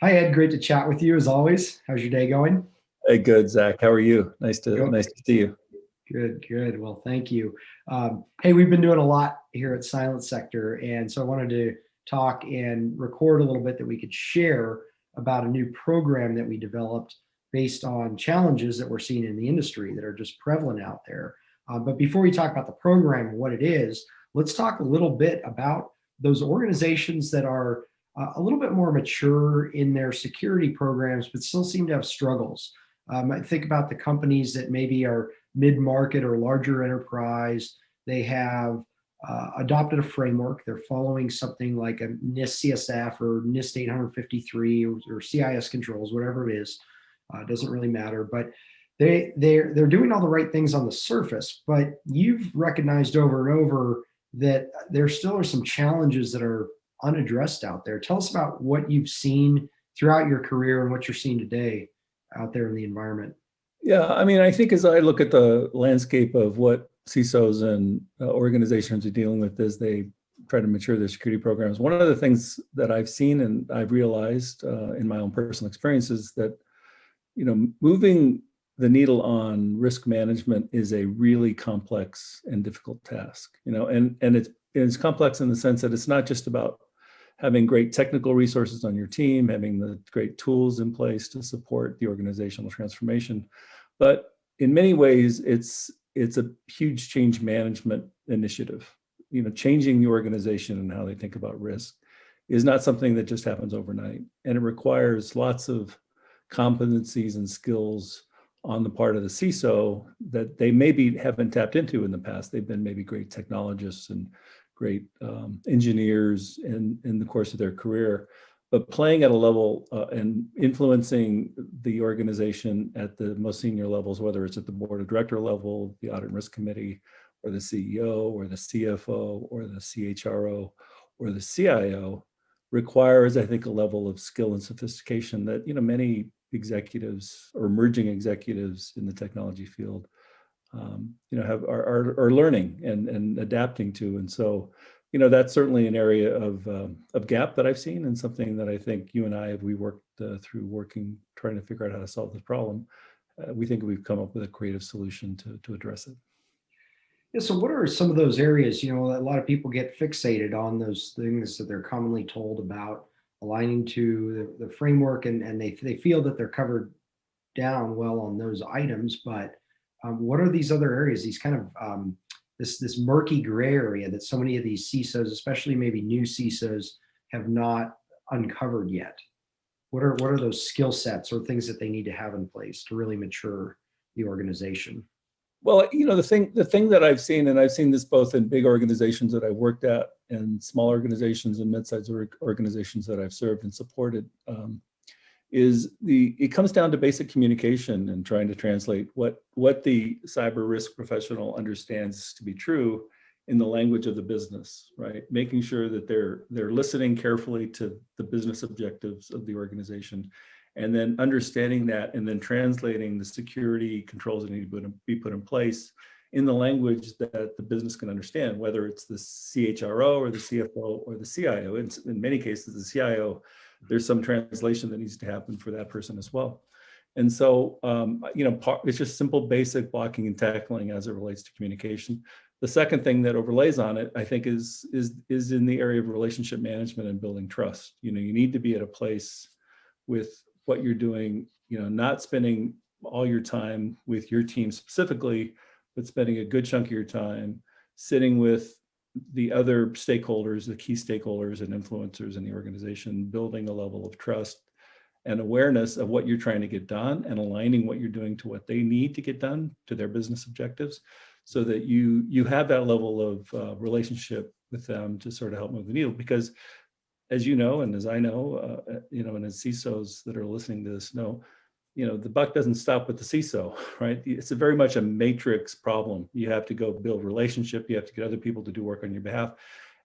Hi, Ed. Great to chat with you as always. How's your day going? Hey, good, Zach. How are you? Nice to Go- nice to see you. Good, good. Well, thank you. Hey, we've been doing a lot here at Silent Sector, and so I wanted to talk and record a little bit that we could share about a new program that we developed based on challenges that we're seeing in the industry that are just prevalent out there. But before we talk about the program and what it is, let's talk a little bit about those organizations that are a little bit more mature in their security programs, but still seem to have struggles. I think about the companies that maybe are mid-market or larger enterprise. They have adopted a framework. They're following something like a NIST CSF or NIST 853 or CIS controls, whatever it is. Doesn't really matter, but they're doing all the right things on the surface. But you've recognized over and over that there still are some challenges that are unaddressed out there. Tell us about what you've seen throughout your career and what you're seeing today out there in the environment. Yeah, I mean, I think as I look at the landscape of what CISOs and organizations are dealing with as they try to mature their security programs, one of the things that I've seen and I've realized in my own personal experience is that moving the needle on risk management is a really complex and difficult task. And it's complex in the sense that it's not just about having great technical resources on your team, having the great tools in place to support the organizational transformation. But in many ways, it's a huge change management initiative. Changing the organization and how they think about risk is not something that just happens overnight. And it requires lots of competencies and skills on the part of the CISO that they maybe haven't tapped into in the past. They've been maybe great technologists and great engineers in the course of their career, but playing at a level and influencing the organization at the most senior levels, whether it's at the board of director level, the audit and risk committee, or the CEO, or the CFO, or the CHRO, or the CIO, requires, I think, a level of skill and sophistication that many executives or emerging executives in the technology field are learning and adapting to. And so, that's certainly an area of gap that I've seen, and something that I think you and I, we worked through trying to figure out how to solve this problem. We think we've come up with a creative solution to address it. Yeah, so what are some of those areas? A lot of people get fixated on those things that they're commonly told about aligning to the framework, and they feel that they're covered down well on those items. But what are these other areas, these kind of this murky gray area that so many of these CISOs, especially maybe new CISOs, have not uncovered yet? What are those skill sets or things that they need to have in place to really mature the organization? Well, the thing that I've seen, and I've seen this both in big organizations that I've worked at and small organizations and mid-sized organizations that I've served and supported, it comes down to basic communication and trying to translate what the cyber risk professional understands to be true in the language of the business, right? Making sure that they're listening carefully to the business objectives of the organization, and then understanding that, and then translating the security controls that need to be put in place in the language that the business can understand, whether it's the CHRO or the CFO or the CIO. In many cases, the CIO, there's some translation that needs to happen for that person as well. And so, it's just simple, basic blocking and tackling as it relates to communication. The second thing that overlays on it, I think, is in the area of relationship management and building trust. You need to be at a place with what you're doing, not spending all your time with your team specifically, but spending a good chunk of your time sitting with the other stakeholders, the key stakeholders and influencers in the organization, building a level of trust and awareness of what you're trying to get done, and aligning what you're doing to what they need to get done to their business objectives, so that you have that level of relationship with them to sort of help move the needle. Because as you know, and as I know, and as CISOs that are listening to this know, the buck doesn't stop with the CISO, right? It's a very much a matrix problem. You have to go build relationship. You have to get other people to do work on your behalf,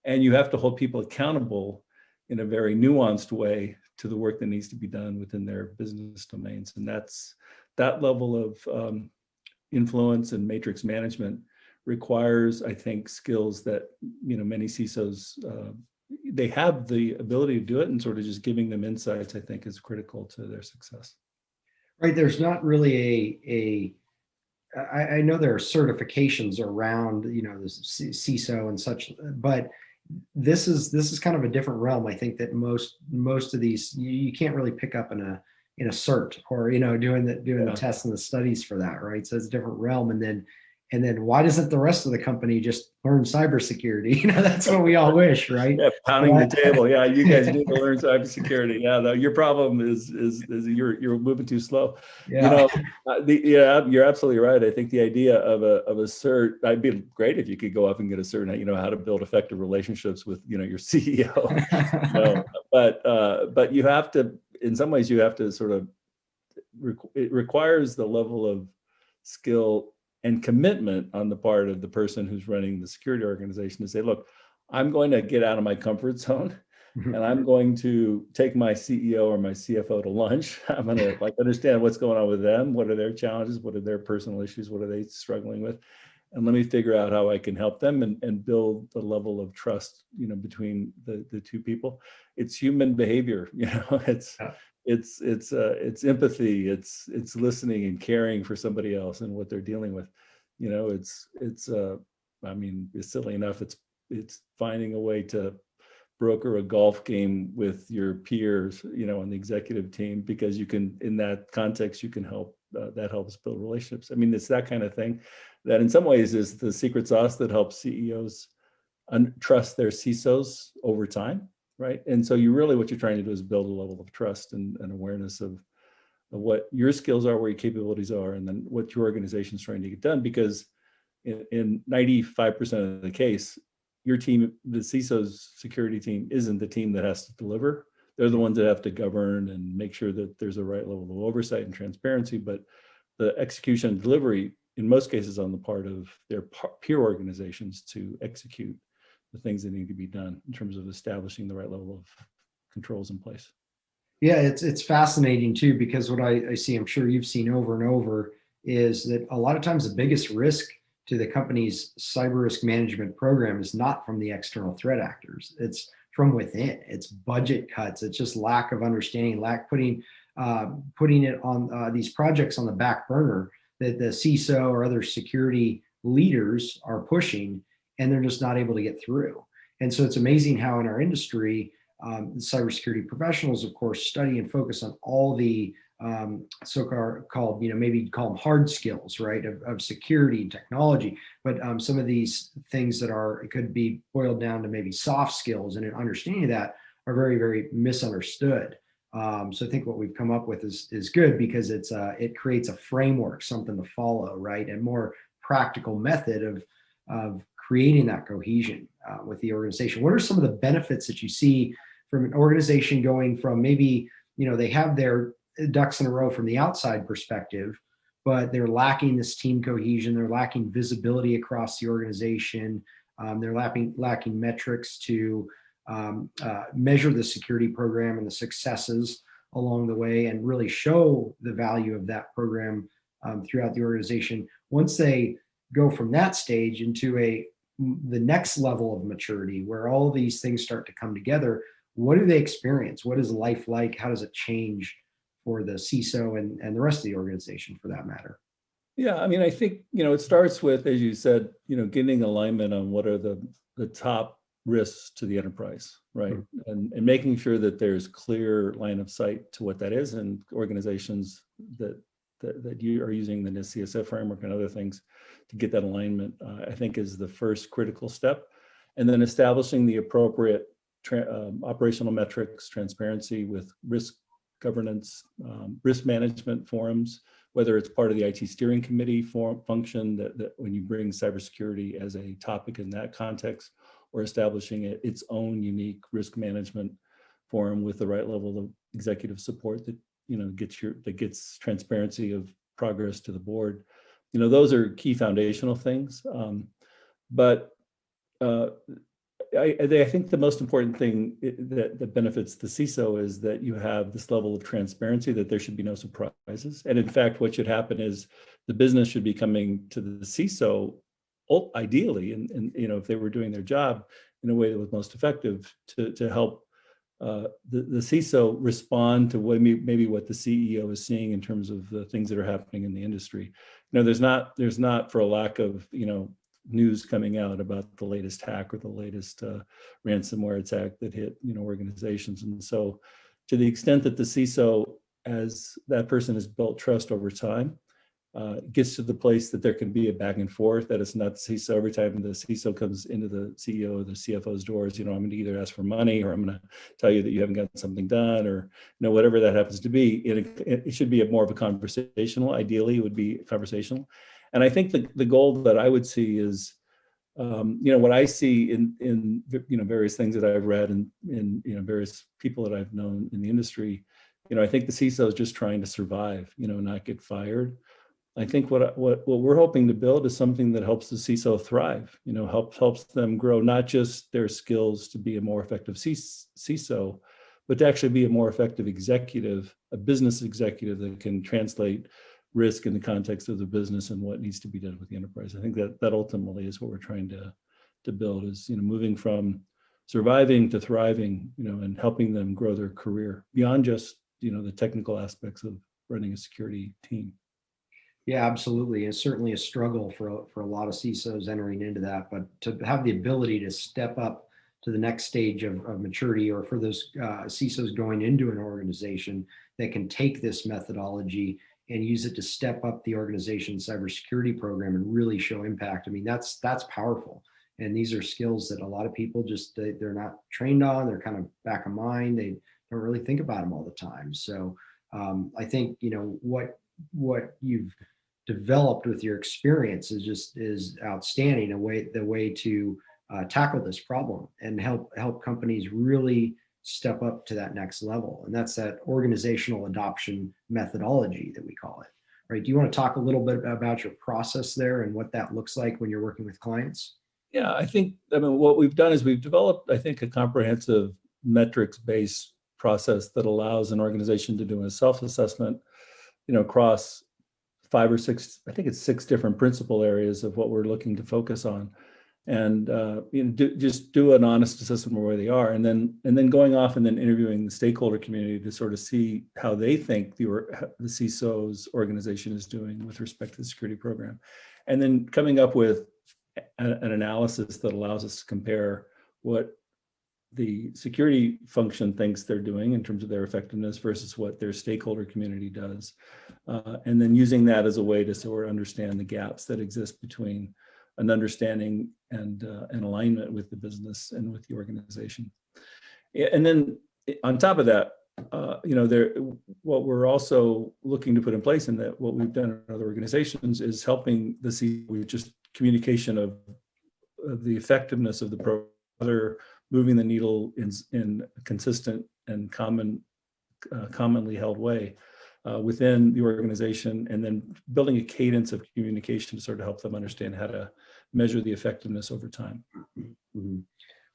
and you have to hold people accountable in a very nuanced way to the work that needs to be done within their business domains. And that level of influence and matrix management requires, I think, skills that many CISOs they have the ability to do it, and sort of just giving them insights, I think, is critical to their success. Right. There's not really I know there are certifications around, the CISO and such, but this is kind of a different realm. I think that most of these you can't really pick up in a cert, or doing the Yeah. tests and the studies for that, right? So it's a different realm. And then why doesn't the rest of the company just learn cybersecurity? That's what we all wish, right? Yeah, pounding the But table. Yeah, you guys need to learn cybersecurity. Yeah, no, your problem is you're moving too slow. You yeah. know, yeah, you're absolutely right. I think the idea of a cert, I'd be great if you could go up and get a cert, how to build effective relationships with your CEO. But you have to, in some ways, you have to sort of it requires the level of skill and commitment on the part of the person who's running the security organization to say, look, I'm going to get out of my comfort zone, and I'm going to take my CEO or my CFO to lunch. I'm going to understand what's going on with them. What are their challenges? What are their personal issues? What are they struggling with? And let me figure out how I can help them and build the level of trust, between the two people. It's human behavior, it's empathy, it's listening and caring for somebody else and what they're dealing with. It's silly enough, it's finding a way to broker a golf game with your peers, on the executive team, because you can, in that context, you can help, that helps build relationships. It's that kind of thing that in some ways is the secret sauce that helps CEOs trust their CISOs over time, right? And so what you're trying to do is build a level of trust and awareness of what your skills are, where your capabilities are, and then what your organization is trying to get done. Because in 95% of the case, your team, the CISO's security team, isn't the team that has to deliver. They're the ones that have to govern and make sure that there's a right level of oversight and transparency. But the execution and delivery, in most cases, on the part of their peer organizations to execute the things that need to be done in terms of establishing the right level of controls in place. Yeah, it's fascinating too, because what I see, I'm sure you've seen over and over, is that a lot of times the biggest risk to the company's cyber risk management program is not from the external threat actors. It's from within. It's budget cuts. It's just lack of understanding, putting it on these projects on the back burner that the CISO or other security leaders are pushing, and they're just not able to get through. And so it's amazing how in our industry, cybersecurity professionals, of course, study and focus on all the so-called, maybe you'd call them hard skills, right, of security and technology. But some of these things could be boiled down to maybe soft skills, and an understanding of that are very, very misunderstood. So I think what we've come up with is good, because it creates a framework, something to follow, right, and more practical method of creating that cohesion with the organization. What are some of the benefits that you see from an organization going from maybe, they have their ducks in a row from the outside perspective, but they're lacking this team cohesion, they're lacking visibility across the organization, they're lacking metrics to measure the security program and the successes along the way, and really show the value of that program throughout the organization. Once they go from that stage into the next level of maturity, where all these things start to come together, what do they experience? What is life like? How does it change for the CISO and the rest of the organization, for that matter? Yeah, I think, it starts with, as you said, getting alignment on what are the top risks to the enterprise, right? Mm-hmm. And making sure that there's clear line of sight to what that is, and organizations that you are using the NIST CSF framework and other things to get that alignment, I think is the first critical step. And then establishing the appropriate operational metrics, transparency with risk governance, risk management forums, whether it's part of the IT steering committee function that when you bring cybersecurity as a topic in that context, or establishing its own unique risk management forum with the right level of executive support that gets transparency of progress to the board. Those are key foundational things. But I think the most important thing that benefits the CISO is that you have this level of transparency, that there should be no surprises. And in fact, what should happen is the business should be coming to the CISO, ideally, and if they were doing their job, in a way that was most effective to help the CISO respond to maybe what the CEO is seeing in terms of the things that are happening in the industry. There's not for a lack of, news coming out about the latest hack or the latest ransomware attack that hit, organizations. And so to the extent that the CISO, as that person has built trust over time, gets to the place that there can be a back and forth, that it's not the CISO every time the CISO comes into the CEO or the CFO's doors, I'm going to either ask for money or I'm going to tell you that you haven't gotten something done, or whatever that happens to be. It should be more of a conversational. Ideally, it would be conversational. And I think the goal that I would see is, what I see in various things that I've read and in various people that I've known in the industry, I think the CISO is just trying to survive, not get fired. I think what we're hoping to build is something that helps the CISO thrive, helps them grow, not just their skills to be a more effective CISO, but to actually be a more effective executive, a business executive that can translate risk in the context of the business and what needs to be done with the enterprise. I think that ultimately is what we're trying to build, is moving from surviving to thriving, and helping them grow their career beyond just the technical aspects of running a security team. Yeah, absolutely. It's certainly a struggle for a lot of CISOs entering into that, but to have the ability to step up to the next stage of maturity, or for those CISOs going into an organization that can take this methodology and use it to step up the organization's cybersecurity program and really show impact. I mean, that's powerful. And these are skills that a lot of people they're not trained on. They're kind of back of mind. They don't really think about them all the time. So I think, what you've developed with your experience is outstanding. The way to tackle this problem and help companies really step up to that next level. And that's that organizational adoption methodology that we call it, right? Do you want to talk a little bit about your process there and what that looks like when you're working with clients? Yeah, what we've done is we've developed, I think, a comprehensive metrics-based process that allows an organization to do a self-assessment, across 5 or 6, I think it's 6 different principal areas of what we're looking to focus on, and just do an honest assessment of where they are, and then going off and then interviewing the stakeholder community to sort of see how they think the CISO's organization is doing with respect to the security program, and then coming up with an analysis that allows us to compare what the security function thinks they're doing in terms of their effectiveness versus what their stakeholder community does. And then using that as a way to sort of understand the gaps that exist between an understanding and an alignment with the business and with the organization. And then on top of that, what we're also looking to put in place, and that what we've done in other organizations, is helping the CEO with just communication of the effectiveness of the program, moving the needle in a consistent and commonly held way within the organization, and then building a cadence of communication to sort of help them understand how to measure the effectiveness over time. Mm-hmm.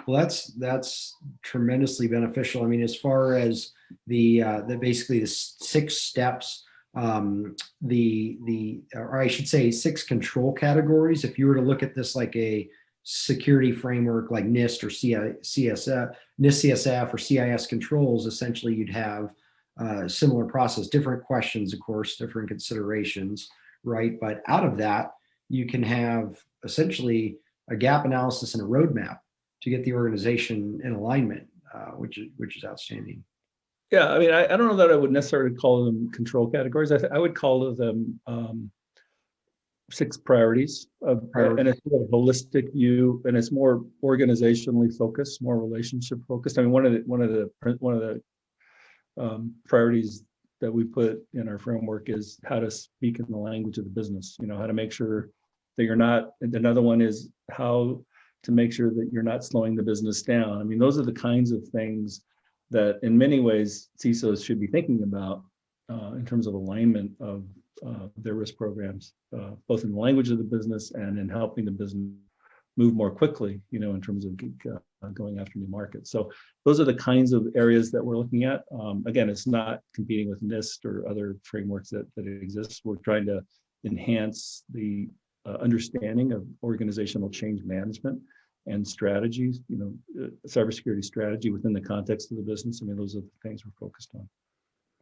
Well, that's tremendously beneficial. I mean, as far as the basically the 6 steps, or I should say 6 control categories. If you were to look at this like a security framework like NIST or NIST CSF or CIS controls, essentially you'd have a similar process, different questions, of course, different considerations, right? But out of that, you can have essentially a gap analysis and a roadmap to get the organization in alignment, which is outstanding. Yeah, I mean, I don't know that I would necessarily call them control categories. I would call them 6 priorities, and it's sort of a holistic view, and it's more organizationally focused, more relationship focused. I mean, one of the priorities that we put in our framework is how to speak in the language of the business. How to make sure that you're not. Another one is how to make sure that you're not slowing the business down. I mean, those are the kinds of things that, in many ways, CISOs should be thinking about in terms of alignment of their risk programs, both in the language of the business and in helping the business move more quickly, in terms of going after new markets. So those are the kinds of areas that we're looking at. Again, it's not competing with NIST or other frameworks that exist. We're trying to enhance the understanding of organizational change management and strategies, cybersecurity strategy within the context of the business. I mean, those are the things we're focused on.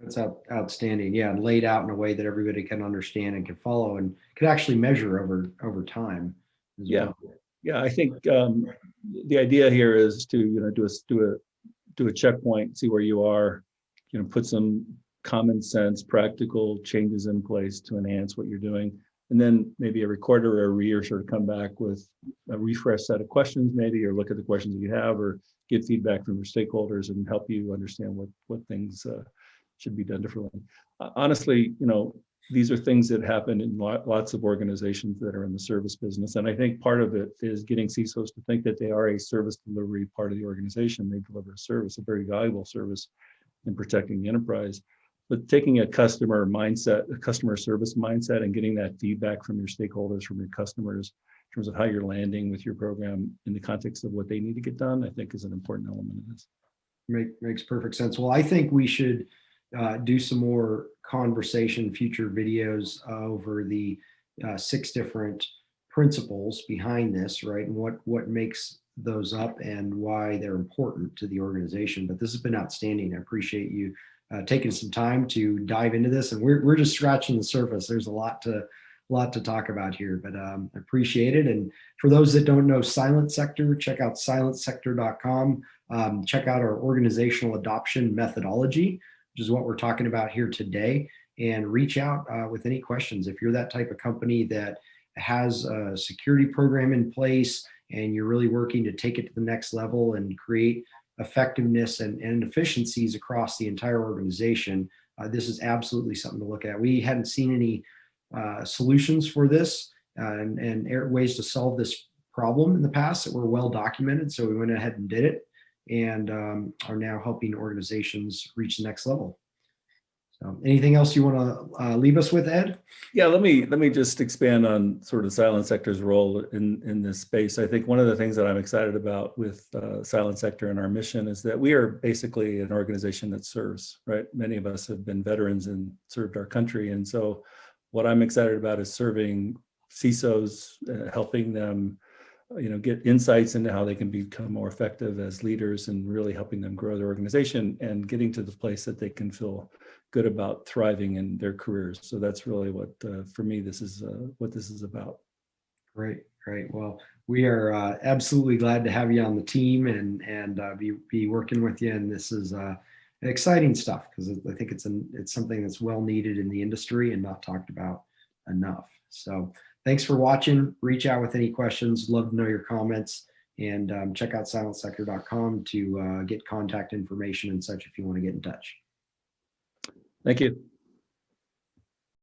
That's outstanding. Yeah, and laid out in a way that everybody can understand and can follow and can actually measure over time as Yeah. well. Yeah, I think the idea here is to do a checkpoint, see where you are, put some common sense, practical changes in place to enhance what you're doing, and then maybe every quarter or every year sort of come back with a refresh set of questions, maybe, or look at the questions that you have, or get feedback from your stakeholders and help you understand what things should be done differently. Honestly, these are things that happen in lots of organizations that are in the service business. And I think part of it is getting CISOs to think that they are a service delivery part of the organization. They deliver a service, a very valuable service in protecting the enterprise. But taking a customer mindset, a customer service mindset, and getting that feedback from your stakeholders, from your customers, in terms of how you're landing with your program in the context of what they need to get done, I think is an important element of this. Makes perfect sense. Well, I think we should do some more conversation, future videos over the 6 different principles behind this, right? And what makes those up and why they're important to the organization. But this has been outstanding. I appreciate you taking some time to dive into this. And we're just scratching the surface. There's a lot to talk about here, but I appreciate it. And for those that don't know Silent Sector, check out silentsector.com. Check out our organizational adoption methodology, which is what we're talking about here today, and reach out with any questions. If you're that type of company that has a security program in place and you're really working to take it to the next level and create effectiveness and efficiencies across the entire organization, this is absolutely something to look at. We hadn't seen any solutions for this and ways to solve this problem in the past that were well documented. So we went ahead and did it, and are now helping organizations reach the next level. So anything else you want to leave us with, Ed? Yeah, let me just expand on sort of Silent Sector's role in this space. I think one of the things that I'm excited about with Silent Sector and our mission is that we are basically an organization that serves, right? Many of us have been veterans and served our country. And so what I'm excited about is serving CISOs, helping them get insights into how they can become more effective as leaders, and really helping them grow their organization and getting to the place that they can feel good about thriving in their careers. So that's really what, for me, this is what this is about. Great. Well, we are absolutely glad to have you on the team and be working with you. And this is exciting stuff, because I think it's something that's well needed in the industry and not talked about enough. So thanks for watching. Reach out with any questions. Love to know your comments, and check out silentsector.com to get contact information and such if you want to get in touch. Thank you.